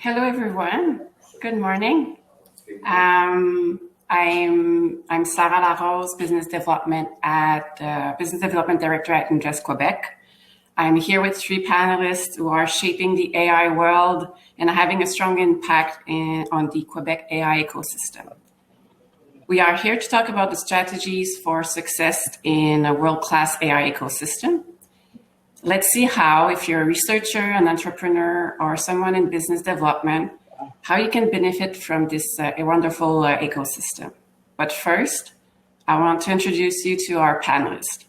Hello, everyone. Good morning. I'm Sarah Larose, Business Development Director at Invest Quebec. I'm here with three panelists who are shaping the AI world and having a strong impact on the Quebec AI ecosystem. We are here to talk about the strategies for success in a world-class AI ecosystem. Let's see how, if you're a researcher, an entrepreneur, or someone in business development, how you can benefit from this wonderful ecosystem. But first, I want to introduce you to our panelists.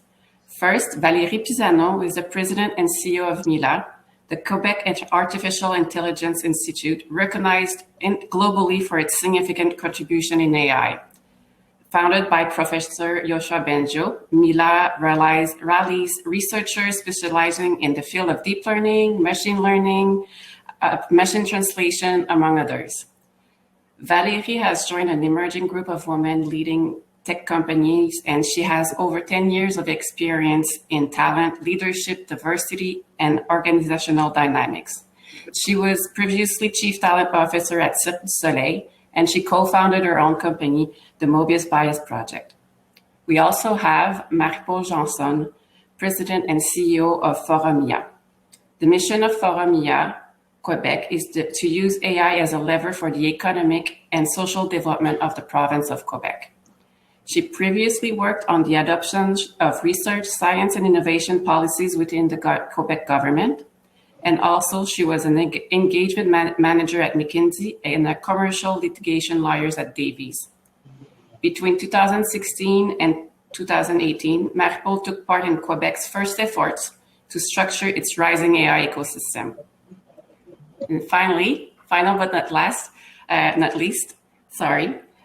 First, Valerie Pisano, who is the president and CEO of MILA, the Quebec Artificial Intelligence Institute, recognized globally for its significant contribution in AI. Founded by Professor Yoshua Benjo, MILA rallies researchers specializing in the field of deep learning, machine learning, machine translation, among others. Valerie has joined an emerging group of women leading tech companies, and she has over 10 years of experience in talent, leadership, diversity, and organizational dynamics. She was previously Chief Talent Officer at Cirque du Soleil, and she co-founded her own company, the Mobius Bias Project. We also have Marie-Paule Jeansonne, President and CEO of Forumia. The mission of Forumia, Quebec, is to use AI as a lever for the economic and social development of the province of Quebec. She previously worked on the adoption of research, science, and innovation policies within the Quebec government. And also, she was an engagement manager at McKinsey and a commercial litigation lawyer at Davies. Between 2016 and 2018, Marie-Paule took part in Quebec's first efforts to structure its rising AI ecosystem. And finally, final but not least,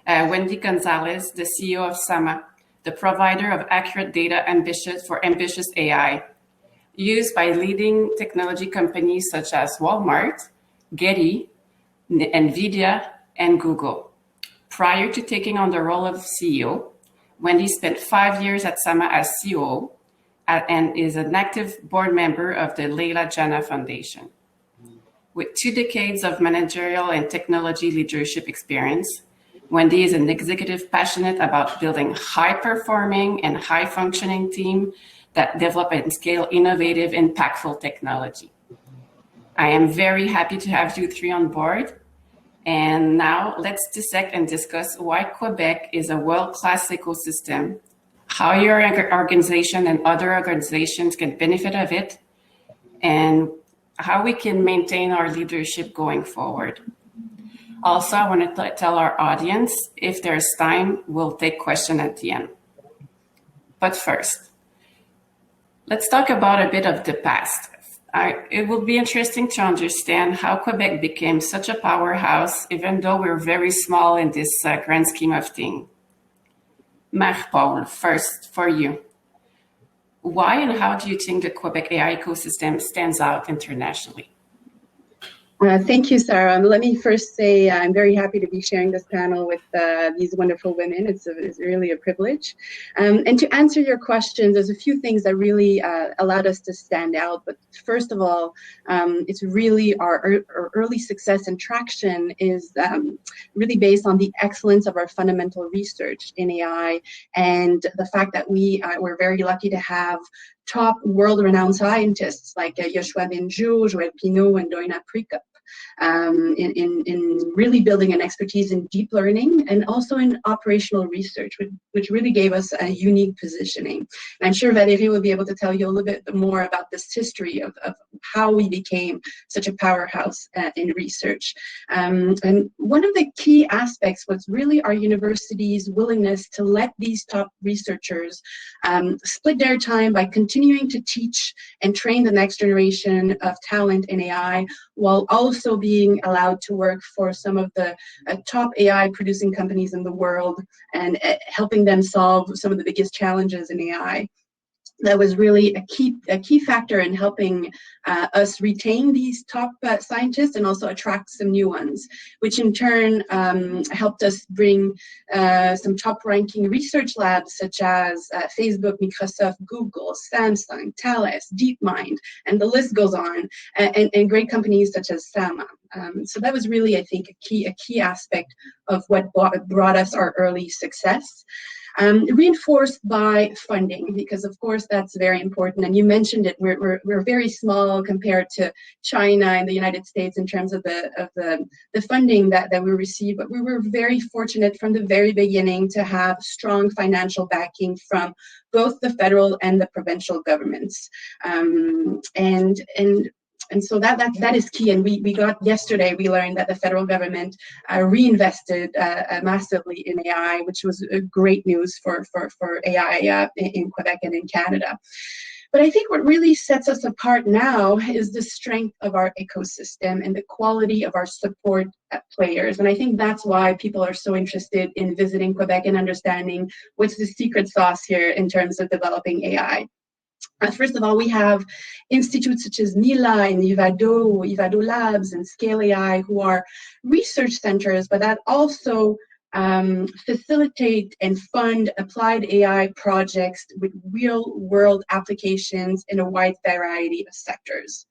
Wendy Gonzalez, the CEO of SAMA, the provider of accurate data for ambitious AI, used by leading technology companies such as Walmart, Getty, NVIDIA, and Google. Prior to taking on the role of CEO, Wendy spent 5 years at SAMA as COO and is an active board member of the Leila Jannah Foundation. With 2 decades of managerial and technology leadership experience, Wendy is an executive passionate about building high-performing and high-functioning team that develop and scale innovative, impactful technology. I am very happy to have you three on board. And now let's dissect and discuss why Quebec is a world-class ecosystem, how your organization and other organizations can benefit of it, and how we can maintain our leadership going forward. Also, I want to tell our audience, if there's time, we'll take questions at the end. But first, let's talk about a bit of the past. It will be interesting to understand how Quebec became such a powerhouse, even though we're very small in this grand scheme of things. Marie-Paule, first for you. Why and how do you think the Quebec AI ecosystem stands out internationally? Thank you, Sarah. Let me first say I'm very happy to be sharing this panel with these wonderful women. It's really a privilege. And to answer your questions, there's a few things that really allowed us to stand out. But first of all, it's really our early success and traction is really based on the excellence of our fundamental research in AI and the fact that we're very lucky to have top world-renowned scientists like Yoshua Benjo, Joël Pinault, and Doina Prekop in really building an expertise in deep learning and also in operational research, which really gave us a unique positioning. And I'm sure Valerie will be able to tell you a little bit more about this history of how we became such a powerhouse in research. And one of the key aspects was really our university's willingness to let these top researchers split their time by continuing to teach and train the next generation of talent in AI, while also being allowed to work for some of the top AI producing companies in the world and helping them solve some of the biggest challenges in AI. that was really a key factor in helping us retain these top scientists and also attract some new ones, which in turn helped us bring some top-ranking research labs such as Facebook, Microsoft, Google, Samsung, Thales, DeepMind, and the list goes on, and great companies such as Sama. So that was really, I think, a key aspect of what brought us our early success. Reinforced by funding, because of course that's very important. And you mentioned it, we're very small compared to China and the United States in terms of the funding that we receive, but we were very fortunate from the very beginning to have strong financial backing from both the federal and the provincial governments. And so that is key. And we got yesterday, we learned that the federal government reinvested massively in AI, which was great news for AI in Quebec and in Canada. But I think what really sets us apart now is the strength of our ecosystem and the quality of our support players. And I think that's why people are so interested in visiting Quebec and understanding what's the secret sauce here in terms of developing AI. First of all, we have institutes such as MILA and Ivado Labs and Scale AI, who are research centers, but that also facilitate and fund applied AI projects with real-world applications in a wide variety of sectors.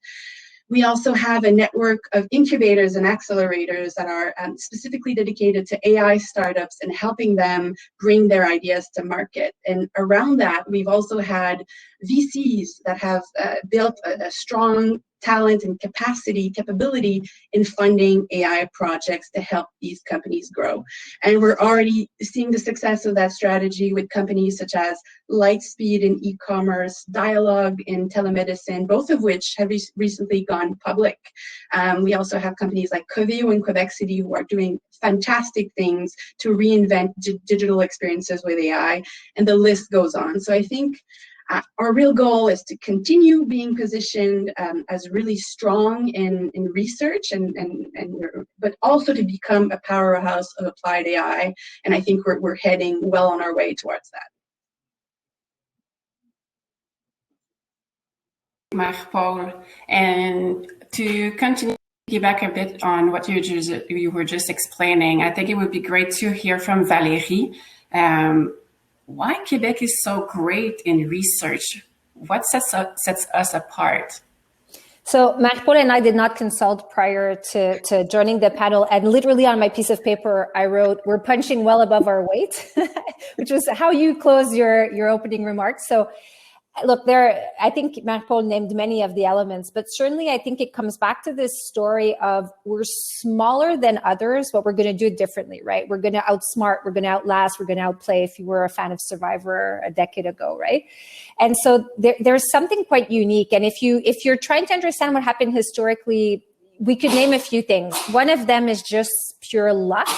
We also have a network of incubators and accelerators that are specifically dedicated to AI startups and helping them bring their ideas to market. And around that, we've also had VCs that have built a strong talent and capability in funding AI projects to help these companies grow. And we're already seeing the success of that strategy with companies such as Lightspeed in e-commerce, Dialogue in telemedicine, both of which have recently gone public. We also have companies like Coveo in Quebec City who are doing fantastic things to reinvent digital experiences with AI, and the list goes on. So I think our real goal is to continue being positioned as really strong in research, but also to become a powerhouse of applied AI. And I think we're heading well on our way towards that. Marie-Paule, and to continue to back a bit on what you were just explaining, I think it would be great to hear from Valerie. Why Quebec is so great in research? What sets us apart? So Marie-Paule and I did not consult prior to joining the panel, and literally on my piece of paper I wrote, "We're punching well above our weight," which was how you close your opening remarks. So look, I think Marie-Paule named many of the elements, but certainly I think it comes back to this story of we're smaller than others, but we're going to do it differently, right? We're going to outsmart, we're going to outlast, we're going to outplay, if you were a fan of Survivor a decade ago, right? And so there's something quite unique. And if you're trying to understand what happened historically, we could name a few things. One of them is just pure luck,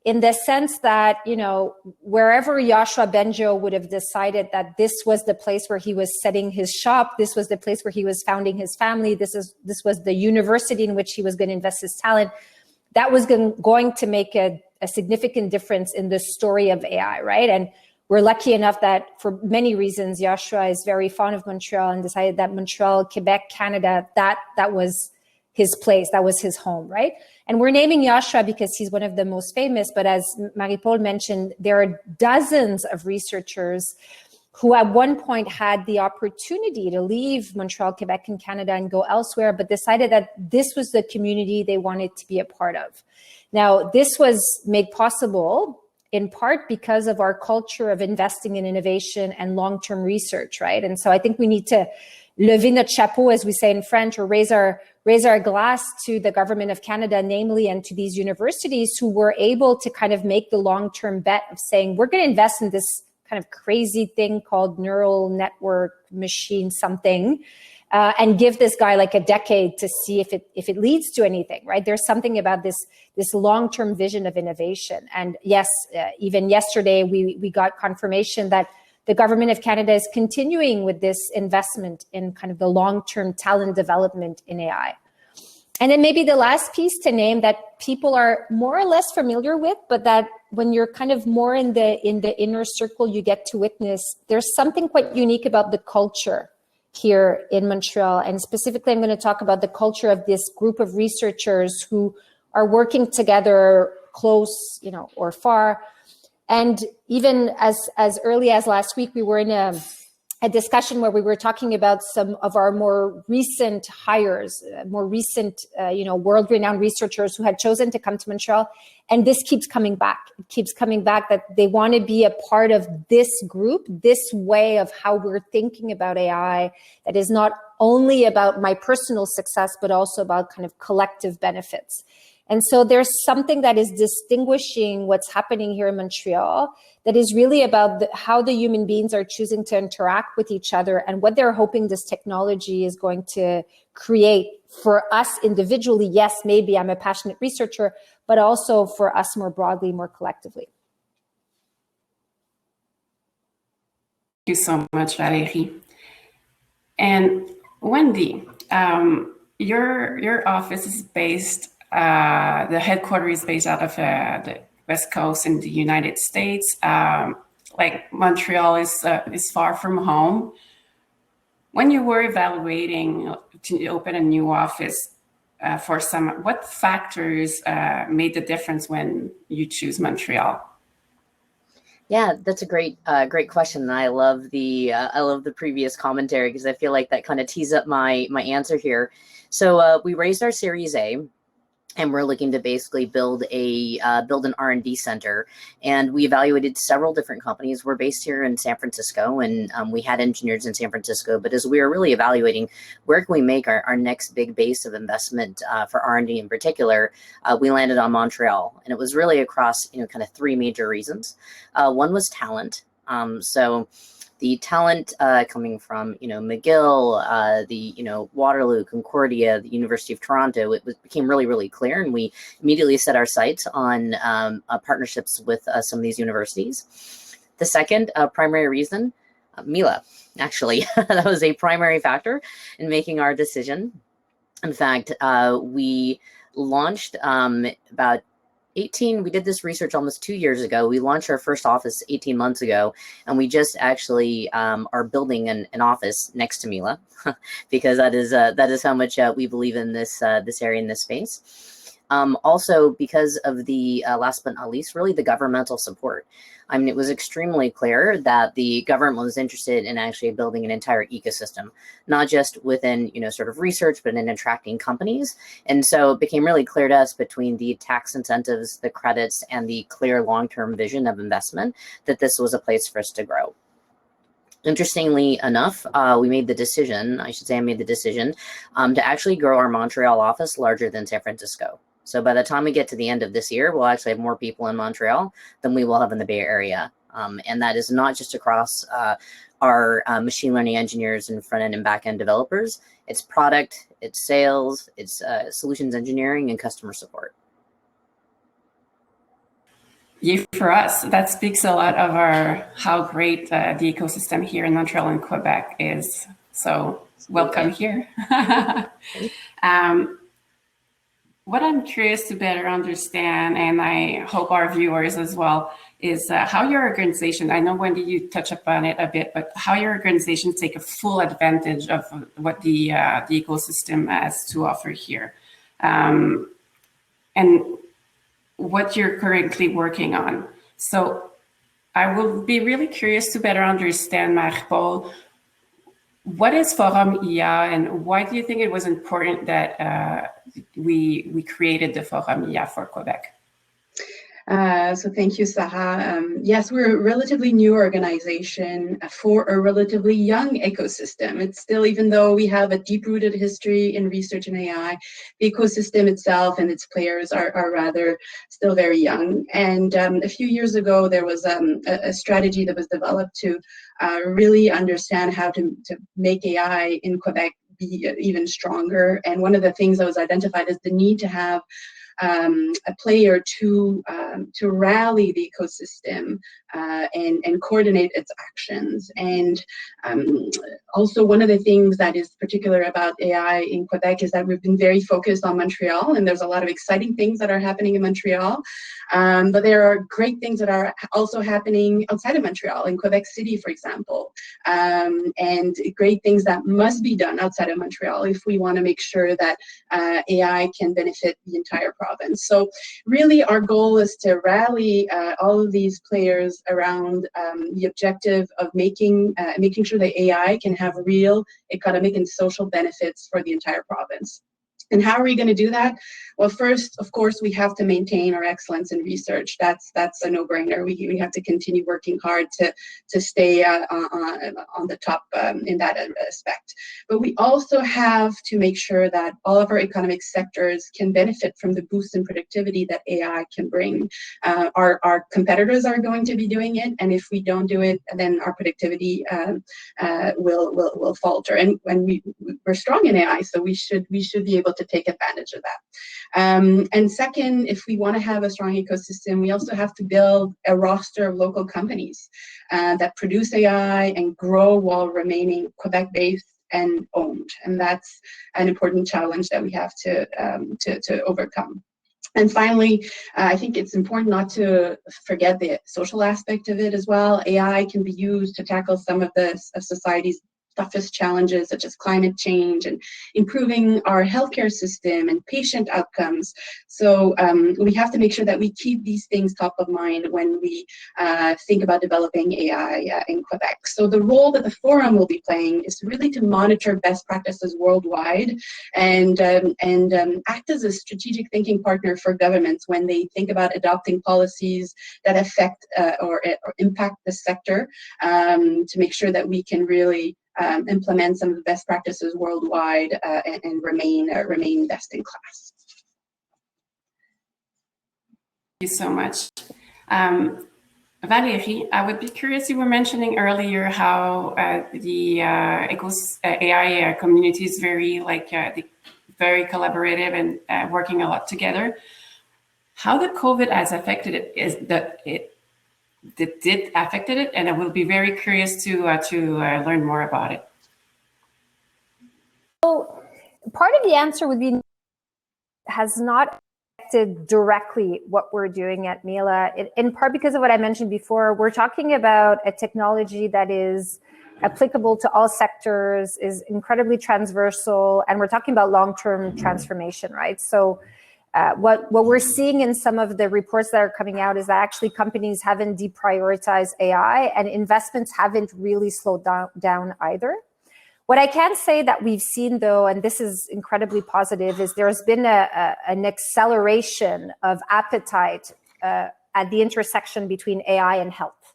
in the sense that, you know, wherever Yoshua Benjo would have decided that this was the place where he was setting his shop, this was the place where he was founding his family, this was the university in which he was going to invest his talent, that was going to make a significant difference in the story of AI, right? And we're lucky enough that for many reasons, Yoshua is very fond of Montreal and decided that Montreal, Quebec, Canada, that was his place, that was his home, right? And we're naming Yoshua because he's one of the most famous, but as Marie-Paule mentioned, there are dozens of researchers who at one point had the opportunity to leave Montreal, Quebec, and Canada and go elsewhere, but decided that this was the community they wanted to be a part of. Now, this was made possible in part because of our culture of investing in innovation and long-term research, right? And so I think we need to lever notre chapeau, as we say in French, or raise our glass to the government of Canada, namely, and to these universities who were able to kind of make the long-term bet of saying, we're going to invest in this kind of crazy thing called neural network machine something, and give this guy like a decade to see if it leads to anything, right? There's something about this long-term vision of innovation. And yes, even yesterday, we got confirmation that the government of Canada is continuing with this investment in kind of the long-term talent development in AI. And then maybe the last piece to name that people are more or less familiar with, but that when you're kind of more in the inner circle, you get to witness, there's something quite unique about the culture here in Montreal. And specifically, I'm going to talk about the culture of this group of researchers who are working together close, or far. And even as early as last week, we were in a discussion where we were talking about some of our more recent hires, more recent, world-renowned researchers who had chosen to come to Montreal. And this keeps coming back. It keeps coming back that they want to be a part of this group, this way of how we're thinking about AI that is not only about my personal success, but also about kind of collective benefits. And so there's something that is distinguishing what's happening here in Montreal that is really about how the human beings are choosing to interact with each other and what they're hoping this technology is going to create for us individually. Yes, maybe I'm a passionate researcher, but also for us more broadly, more collectively. Thank you so much, Valerie. And Wendy, your office is based, the headquarters is based out of the West Coast in the United States. Like Montreal is far from home. When you were evaluating to open a new office what factors made the difference when you choose Montreal? Yeah, that's a great question. And I love the previous commentary because I feel like that kind of tees up my answer here. So we raised our Series A, and we're looking to basically build an R&D center. And we evaluated several different companies. We're based here in San Francisco, and we had engineers in San Francisco. But as we were really evaluating where can we make our next big base of investment for R&D in particular, we landed on Montreal. And it was really across kind of three major reasons. One was talent. So the talent coming from, McGill, the, Waterloo, Concordia, the University of Toronto, became really, really clear. And we immediately set our sights on partnerships with some of these universities. The second primary reason, MILA, actually, that was a primary factor in making our decision. In fact, we launched we did this research almost 2 years ago. We launched our first office 18 months ago, and we just actually are building an office next to MILA because that is how much we believe in this area, in this space. Also, because of the last but not least, really the governmental support. I mean, it was extremely clear that the government was interested in actually building an entire ecosystem, not just within, sort of research, but in attracting companies. And so it became really clear to us between the tax incentives, the credits, and the clear long-term vision of investment that this was a place for us to grow. Interestingly enough, I made the decision to actually grow our Montreal office larger than San Francisco. So by the time we get to the end of this year, we'll actually have more people in Montreal than we will have in the Bay Area. And that is not just across our machine learning engineers and front-end and back-end developers. It's product, it's sales, it's solutions engineering, and customer support. For us, that speaks a lot of how great the ecosystem here in Montreal and Quebec is. So welcome here. What I'm curious to better understand, and I hope our viewers as well, is how your organization, I know, Wendy, you touched upon it a bit, but how your organization take a full advantage of what the ecosystem has to offer here. And what you're currently working on. So I will be really curious to better understand, Marie-Paule, what is Forum IA, and why do you think it was important that we created the Forum IA for Quebec? So thank you, Sarah. Yes, we're a relatively new organization for a relatively young ecosystem. It's still, even though we have a deep-rooted history in research and AI, the ecosystem itself and its players are rather still very young. And a few years ago, there was a strategy that was developed to really understand how to make AI in Quebec be even stronger. And one of the things that was identified is the need to have a player to rally the ecosystem and coordinate its actions. And also, one of the things that is particular about AI in Quebec is that we've been very focused on Montreal, and there's a lot of exciting things that are happening in Montreal. But there are great things that are also happening outside of Montreal, in Quebec City, for example, and great things that must be done outside of Montreal if we want to make sure that AI can benefit the entire province. So really our goal is to rally all of these players around the objective of making sure that AI can have real economic and social benefits for the entire province. And how are we going to do that? Well, first, of course, we have to maintain our excellence in research. That's a no-brainer. We have to continue working hard to stay on the top in that aspect. But we also have to make sure that all of our economic sectors can benefit from the boost in productivity that AI can bring. Our competitors are going to be doing it, and if we don't do it, then our productivity will falter. And we're strong in AI, so we should be able to take advantage of that. And second, if we want to have a strong ecosystem, we also have to build a roster of local companies that produce AI and grow while remaining Quebec-based and owned. And that's an important challenge that we have to overcome. And finally, I think it's important not to forget the social aspect of it as well. AI can be used to tackle some of society's toughest challenges, such as climate change and improving our healthcare system and patient outcomes. So we have to make sure that we keep these things top of mind when we think about developing AI in Quebec. So the role that the forum will be playing is really to monitor best practices worldwide and act as a strategic thinking partner for governments when they think about adopting policies that affect or impact the sector, to make sure that we can really implement some of the best practices worldwide and remain best in class. Thank you so much. Valerie, I would be curious, you were mentioning earlier how the AI community is very very collaborative and working a lot together. How the COVID has affected it is that it did affected it, and I will be very curious to learn more about it. So part of the answer would be has not affected directly what we're doing at MILA, in part because of what I mentioned before. We're talking about a technology that is applicable to all sectors, is incredibly transversal, and we're talking about long-term transformation, right? So what we're seeing in some of the reports that are coming out is that actually companies haven't deprioritized AI, and investments haven't really slowed down either. What I can say that we've seen, though, and this is incredibly positive, is there's been an acceleration of appetite at the intersection between AI and health.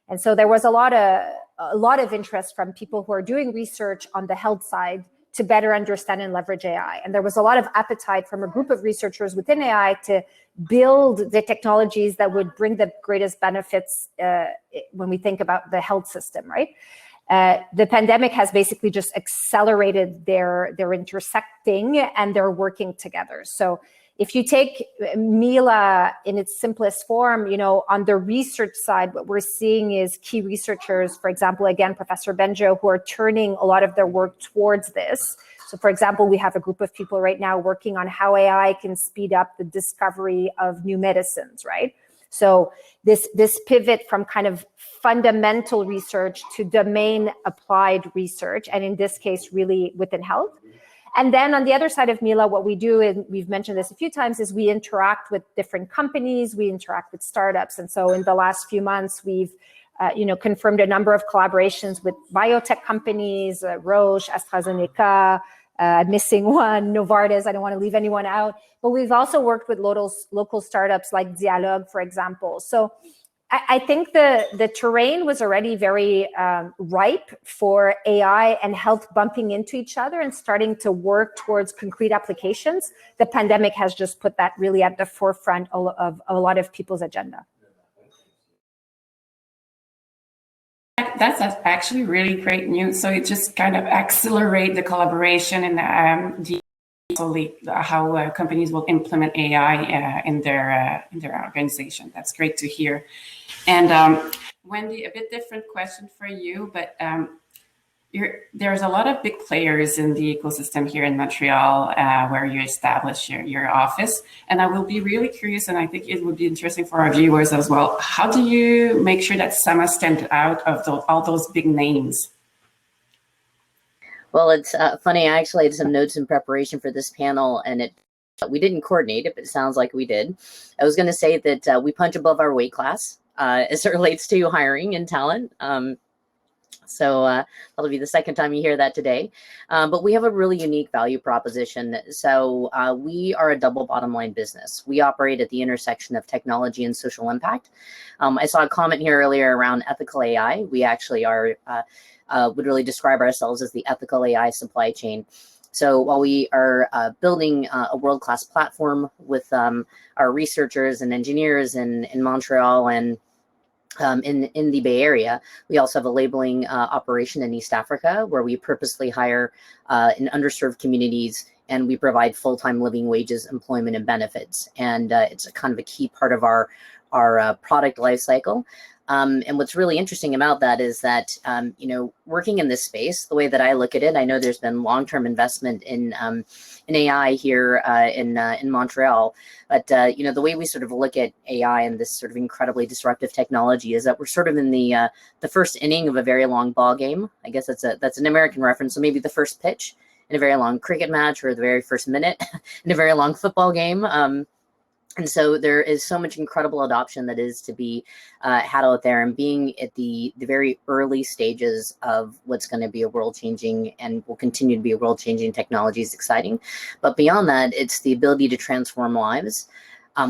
And so there was a lot of interest from people who are doing research on the health side to better understand and leverage AI. And there was a lot of appetite from a group of researchers within AI to build the technologies that would bring the greatest benefits when we think about the health system, right? The pandemic has basically just accelerated their intersecting and they're working together. So if you take MILA in its simplest form, on the research side, what we're seeing is key researchers, for example, again, Professor Benjo, who are turning a lot of their work towards this. So for example, we have a group of people right now working on how AI can speed up the discovery of new medicines, right? So this pivot from kind of fundamental research to domain applied research, and in this case, really within health. And then on the other side of MILA, what we do, and we've mentioned this a few times, is we interact with different companies, we interact with startups. And so in the last few months, we've confirmed a number of collaborations with biotech companies, Roche, AstraZeneca, missing one, Novartis, I don't want to leave anyone out. But we've also worked with local startups like Dialogue, for example. So I think the terrain was already very ripe for AI and health bumping into each other and starting to work towards concrete applications. The pandemic has just put that really at the forefront of a lot of people's agenda. That's actually really great news. So it just kind of accelerate the collaboration and the how companies will implement AI in their organization. That's great to hear. And Wendy, a bit different question for you, but there's a lot of big players in the ecosystem here in Montreal where you establish your office. And I will be really curious, and I think it would be interesting for our viewers as well. How do you make sure that Sama stands out of all those big names? Well, it's funny. I actually had some notes in preparation for this panel, and we didn't coordinate it, but it sounds like we did. I was going to say that we punch above our weight class as it relates to hiring and talent. So that'll be the second time you hear that today. But we have a really unique value proposition. So we are a double bottom line business. We operate at the intersection of technology and social impact. I saw a comment here earlier around ethical AI. We actually are would really describe ourselves as the ethical AI supply chain. So while we are building a world-class platform with our researchers and engineers in Montreal and in the Bay Area, we also have a labeling operation in East Africa where we purposely hire in underserved communities, and we provide full-time living wages, employment, and benefits. And it's a kind of a key part of our product life cycle. And what's really interesting about that is that, working in this space, the way that I look at it, I know there's been long-term investment in AI here in Montreal, but, the way we sort of look at AI and this sort of incredibly disruptive technology is that we're sort of in the first inning of a very long ball game. I guess that's an American reference. So maybe the first pitch in a very long cricket match, or the very first minute in a very long football game. And so there is so much incredible adoption that is to be had out there, and being at the very early stages of what's going to be a world-changing and will continue to be a world-changing technology is exciting. But beyond that, it's the ability to transform lives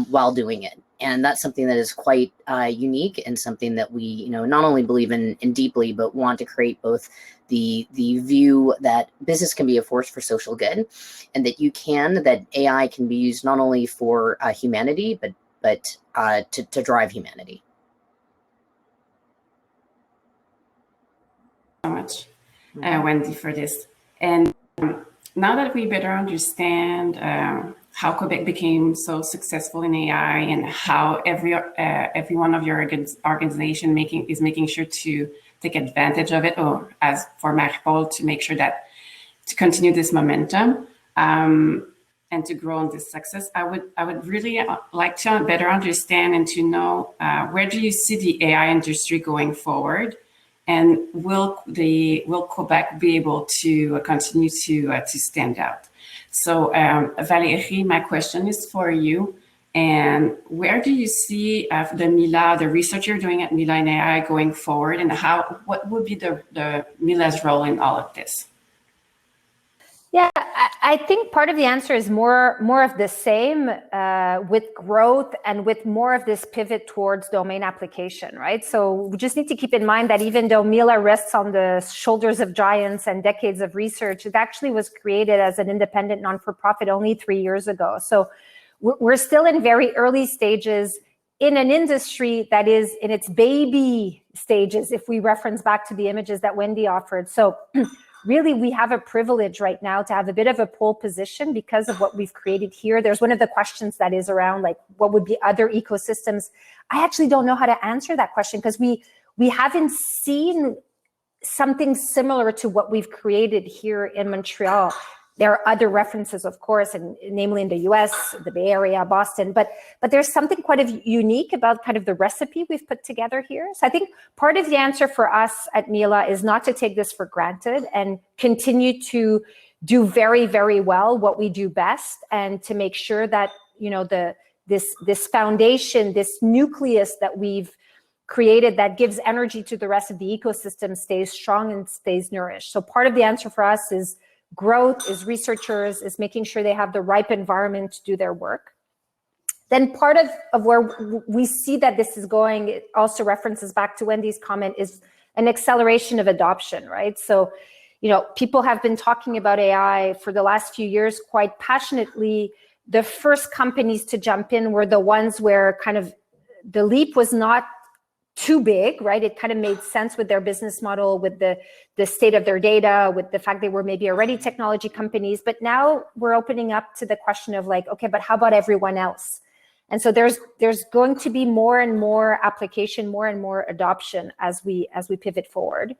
while doing it. And that's something that is quite unique, and something that we, not only believe in deeply, but want to create both the view that business can be a force for social good, and that AI can be used not only for humanity, but to drive humanity. So much, Wendy, for this. And now that we better understand how Quebec became so successful in AI, and how every one of your organization is making sure to take advantage of it, or as for Marie-Paule, to make sure that to continue this momentum and to grow on this success, I would really like to better understand and to know where do you see the AI industry going forward, and will Quebec be able to continue to stand out? So Valerie, my question is for you. And where do you see the MILA, the research you're doing at MILA and AI going forward, and what would be the MILA's role in all of this? Yeah, I think part of the answer is more of the same with growth, and with more of this pivot towards domain application, right? So we just need to keep in mind that even though MILA rests on the shoulders of giants and decades of research, it actually was created as an independent non-for-profit only 3 years ago. So we're still in very early stages in an industry that is in its baby stages, if we reference back to the images that Wendy offered. So really, we have a privilege right now to have a bit of a pole position because of what we've created here. There's one of the questions that is around, like, what would be other ecosystems? I actually don't know how to answer that question, because we haven't seen something similar to what we've created here in Montreal. There are other references, of course, and namely in the US, the Bay Area, Boston, but there's something quite unique about kind of the recipe we've put together here. So I think part of the answer for us at MILA is not to take this for granted, and continue to do very, very well what we do best, and to make sure that, this foundation, this nucleus that we've created that gives energy to the rest of the ecosystem stays strong and stays nourished. So part of the answer for us is growth, is researchers, is making sure they have the ripe environment to do their work. Then part of where we see that this is going, it also references back to Wendy's comment, is an acceleration of adoption, right? So, people have been talking about AI for the last few years quite passionately. The first companies to jump in were the ones where kind of the leap was not too big, right? It kind of made sense with their business model, with the state of their data, with the fact they were maybe already technology companies. But now we're opening up to the question of like, okay, but how about everyone else? And so there's going to be more and more application, more and more adoption as we pivot forward,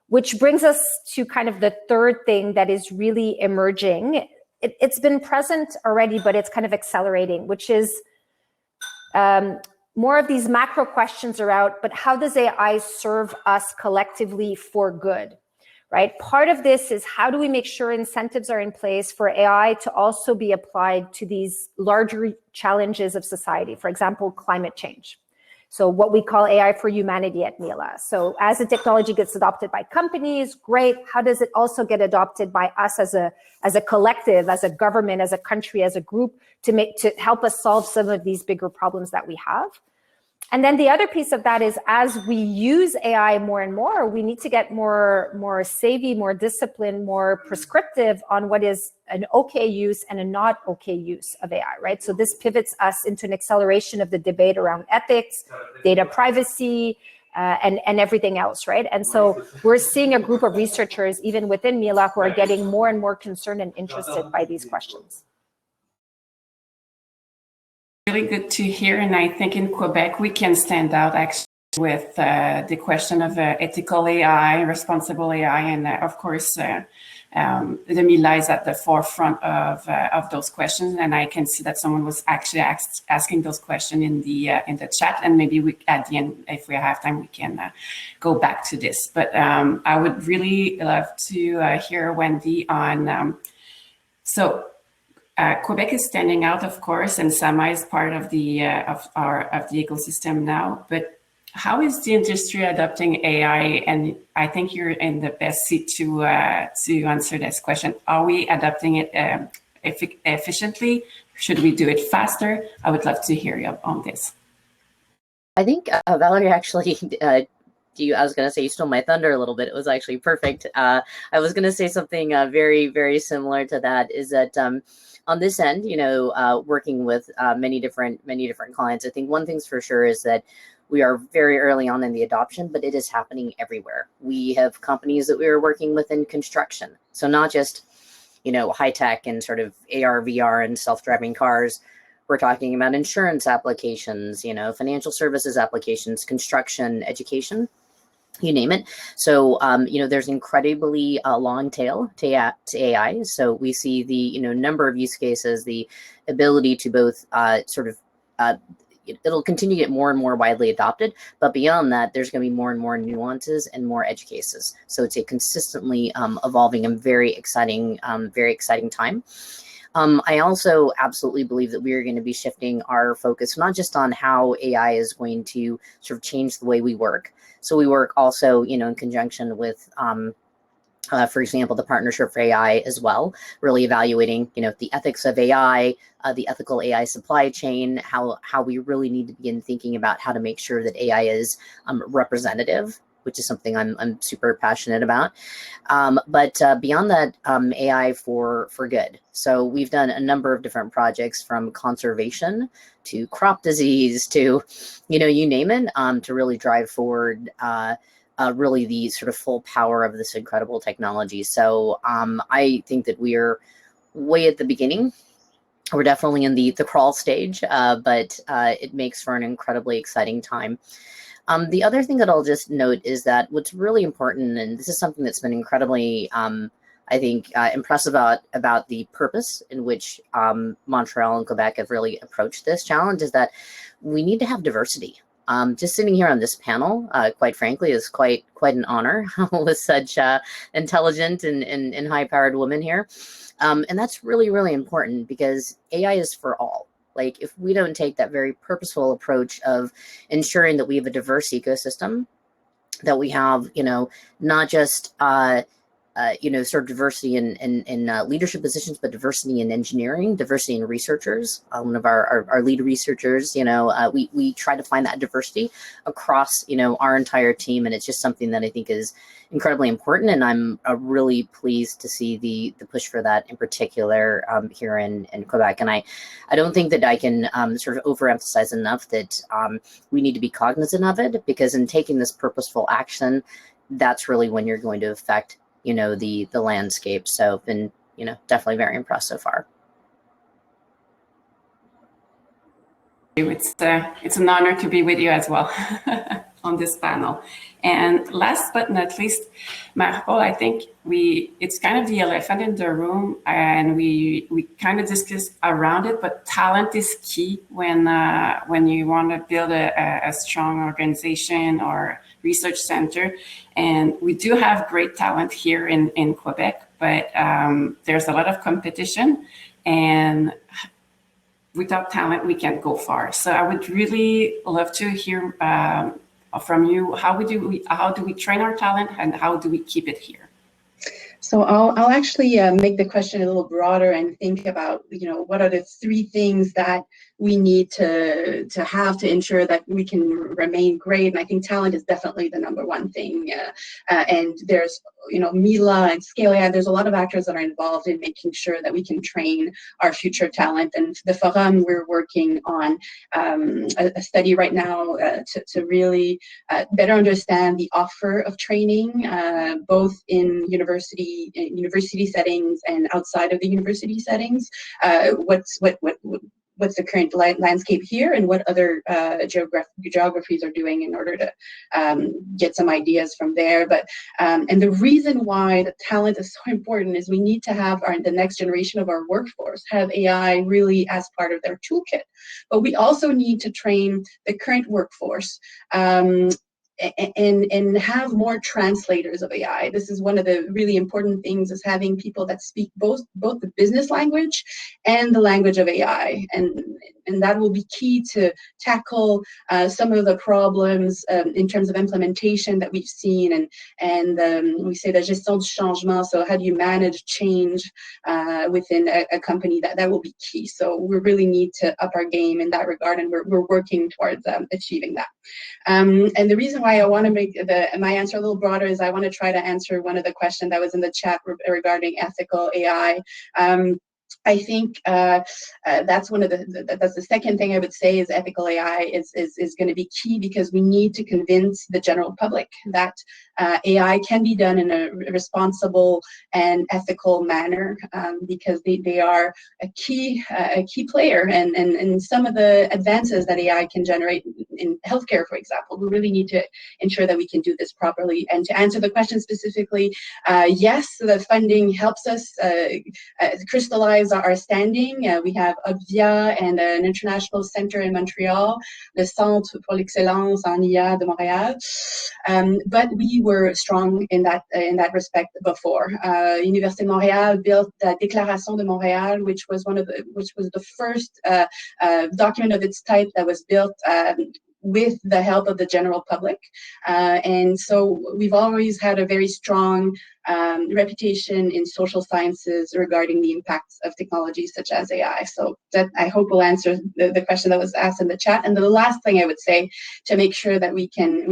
which brings us to kind of the third thing that is really emerging. It's been present already, but it's kind of accelerating, which is more of these macro questions are out, but how does AI serve us collectively for good, right? Part of this is how do we make sure incentives are in place for AI to also be applied to these larger challenges of society, for example, climate change. So what we call AI for humanity at MILA. So as the technology gets adopted by companies, great. How does it also get adopted by us as a collective, as a government, as a country, as a group to help us solve some of these bigger problems that we have? And then the other piece of that is as we use AI more and more, we need to get more savvy, more disciplined, more prescriptive on what is an okay use and a not okay use of AI, right? So this pivots us into an acceleration of the debate around ethics, data privacy, and everything else, right? And so we're seeing a group of researchers, even within MILA, who are getting more and more concerned and interested by these questions. Really good to hear, and I think in Quebec we can stand out actually with the question of ethical AI, responsible AI, and of course the MILA is at the forefront of those questions. And I can see that someone was actually asking those questions in the chat, and maybe we at the end, if we have time, we can go back to this. But I would really love to hear Wendy on Quebec is standing out, of course, and Sama is part of the ecosystem now. But how is the industry adopting AI? And I think you're in the best seat to answer this question. Are we adopting it efficiently? Should we do it faster? I would love to hear you on this. I think Valerie actually. I was going to say you stole my thunder a little bit. It was actually perfect. I was going to say something very, very similar to that. Is that on this end, working with many different clients, I think one thing's for sure is that we are very early on in the adoption, but it is happening everywhere. We have companies that we are working with in construction. So not just, high tech and sort of AR, VR and self-driving cars. We're talking about insurance applications, financial services applications, construction, education, you name it. So, there's incredibly long tail to AI. So we see the, number of use cases, the ability to both it'll continue to get more and more widely adopted. But beyond that, there's going to be more and more nuances and more edge cases. So it's a consistently evolving and very exciting time. I also absolutely believe that we are going to be shifting our focus, not just on how AI is going to sort of change the way we work. So we work also, in conjunction with, for example, the Partnership for AI as well, really evaluating, the ethics of AI, the ethical AI supply chain, how we really need to begin thinking about how to make sure that AI is representative, which is something I'm super passionate about. But beyond that, AI for good. So we've done a number of different projects, from conservation to crop disease to, you name it, to really drive forward really the sort of full power of this incredible technology. So I think that we are way at the beginning. We're definitely in the crawl stage, but it makes for an incredibly exciting time. The other thing that I'll just note is that what's really important, and this is something that's been incredibly, I think, impressive about the purpose in which Montreal and Quebec have really approached this challenge, is that we need to have diversity. Just sitting here on this panel, quite frankly, is quite an honor with such intelligent and high-powered women here. And that's really, really important, because AI is for all. Like, if we don't take that very purposeful approach of ensuring that we have a diverse ecosystem, that we have, not just sort of diversity in leadership positions, but diversity in engineering, diversity in researchers. One of our lead researchers, we try to find that diversity across, our entire team. And it's just something that I think is incredibly important. And I'm really pleased to see the push for that in particular here in Quebec. And I don't think that I can sort of overemphasize enough that we need to be cognizant of it, because in taking this purposeful action, that's really when you're going to affect, the landscape. So been, definitely very impressed so far. It's an honor to be with you as well on this panel. And last but not least, Marie-Paule, I think it's kind of the elephant in the room, and we kind of discussed around it, but talent is key when you want to build a strong organization or research center. And we do have great talent here in Quebec, but there's a lot of competition, and without talent, we can't go far. So I would really love to hear from you. How do we train our talent, and how do we keep it here? So I'll actually make the question a little broader and think about, what are the 3 things that we need to have to ensure that we can remain great. And I think talent is definitely the number one thing. And there's, MILA and Scale AI, there's a lot of actors that are involved in making sure that we can train our future talent. And the Forum, we're working on a study right now to really better understand the offer of training, both in university settings and outside of the university settings. What's the current landscape here, and what other geographies are doing in order to get some ideas from there. But and the reason why the talent is so important is we need to have the next generation of our workforce have AI really as part of their toolkit. But we also need to train the current workforce and have more translators of AI. This is one of the really important things, is having people that speak both the business language and the language of AI. And that will be key to tackle some of the problems in terms of implementation that we've seen. And we say the gestion du changement. So how do you manage change within a company? That will be key. So we really need to up our game in that regard, and we're working towards achieving that. And the reason why I want to make my answer a little broader is I want to try to answer one of the questions that was in the chat regarding ethical AI. I think that's the second thing I would say is ethical AI is going to be key, because we need to convince the general public that AI can be done in a responsible and ethical manner, because they are a key player, and some of the advances that AI can generate in healthcare, for example, we really need to ensure that we can do this properly. And to answer the question specifically, yes, the funding helps us crystallize our standing. We have Obvia and an international center in Montreal, le Centre pour l'Excellence en IA de Montréal. But we were strong in that respect before. Université de Montréal built the Déclaration de Montréal, which was the first document of its type that was built with the help of the general public. And so we've always had a very strong reputation in social sciences regarding the impacts of technologies such as AI. So that, I hope, will answer the question that was asked in the chat. And the last thing I would say to make sure that we can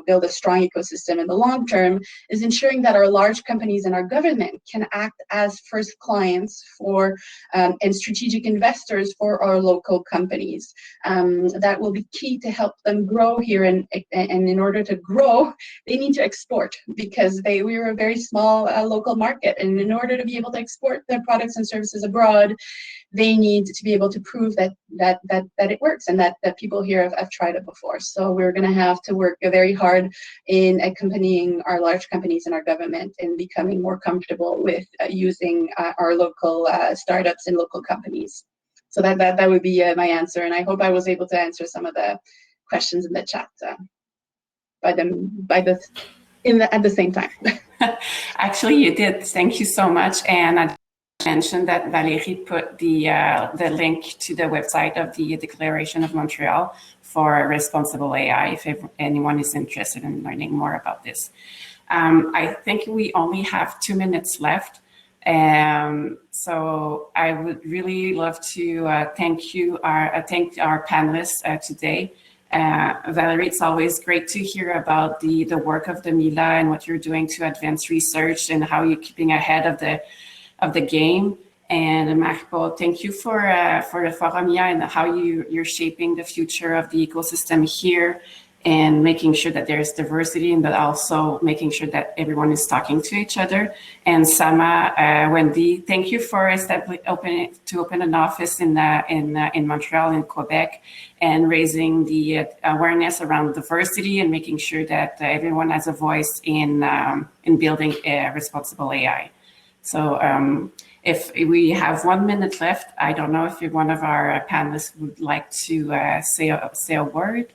build a strong ecosystem in the long term is ensuring that our large companies and our government can act as first clients for and strategic investors for our local companies. That will be key to help them grow here, and in order to grow, they need to export, because we were a very small local market, and in order to be able to export their products and services abroad, they need to be able to prove that it works, and that people here have tried it before. So we're going to have to work very hard in accompanying our large companies and our government in becoming more comfortable with using our local startups and local companies. So that would be my answer, and I hope I was able to answer some of the questions in the chat at the same time. Actually, you did. Thank you so much. And I mentioned that Valerie put the link to the website of the Declaration of Montreal for responsible AI, if anyone is interested in learning more about this. I think we only have 2 minutes left. So I would really love to thank our panelists today. Valerie, it's always great to hear about the work of the MILA and what you're doing to advance research and how you're keeping ahead of the game. And Marie-Paule, thank you for the Forum and how you're shaping the future of the ecosystem here and making sure that there's diversity, and but also making sure that everyone is talking to each other. And Sama, Wendy, thank you for open an office in Montreal and Quebec, and raising the awareness around diversity and making sure that everyone has a voice in building a responsible AI. So if we have 1 minute left, I don't know if one of our panelists would like to say a word.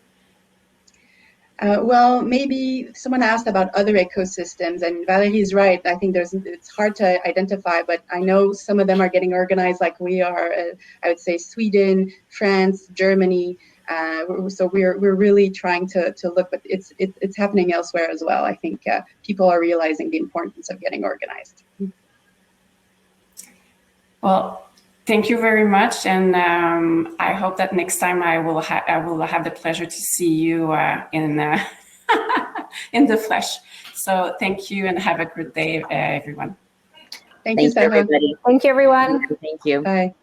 Well, maybe someone asked about other ecosystems, and Valerie is right. I think it's hard to identify, but I know some of them are getting organized like we are. I would say Sweden, France, Germany. So we're really trying to look, but it's happening elsewhere as well. I think people are realizing the importance of getting organized. Well, thank you very much, and I hope that next time I will have the pleasure to see you in the flesh. So thank you, and have a good day, everyone. Thank you, Sarah. Everybody. Thank you, everyone. Thank you. Bye.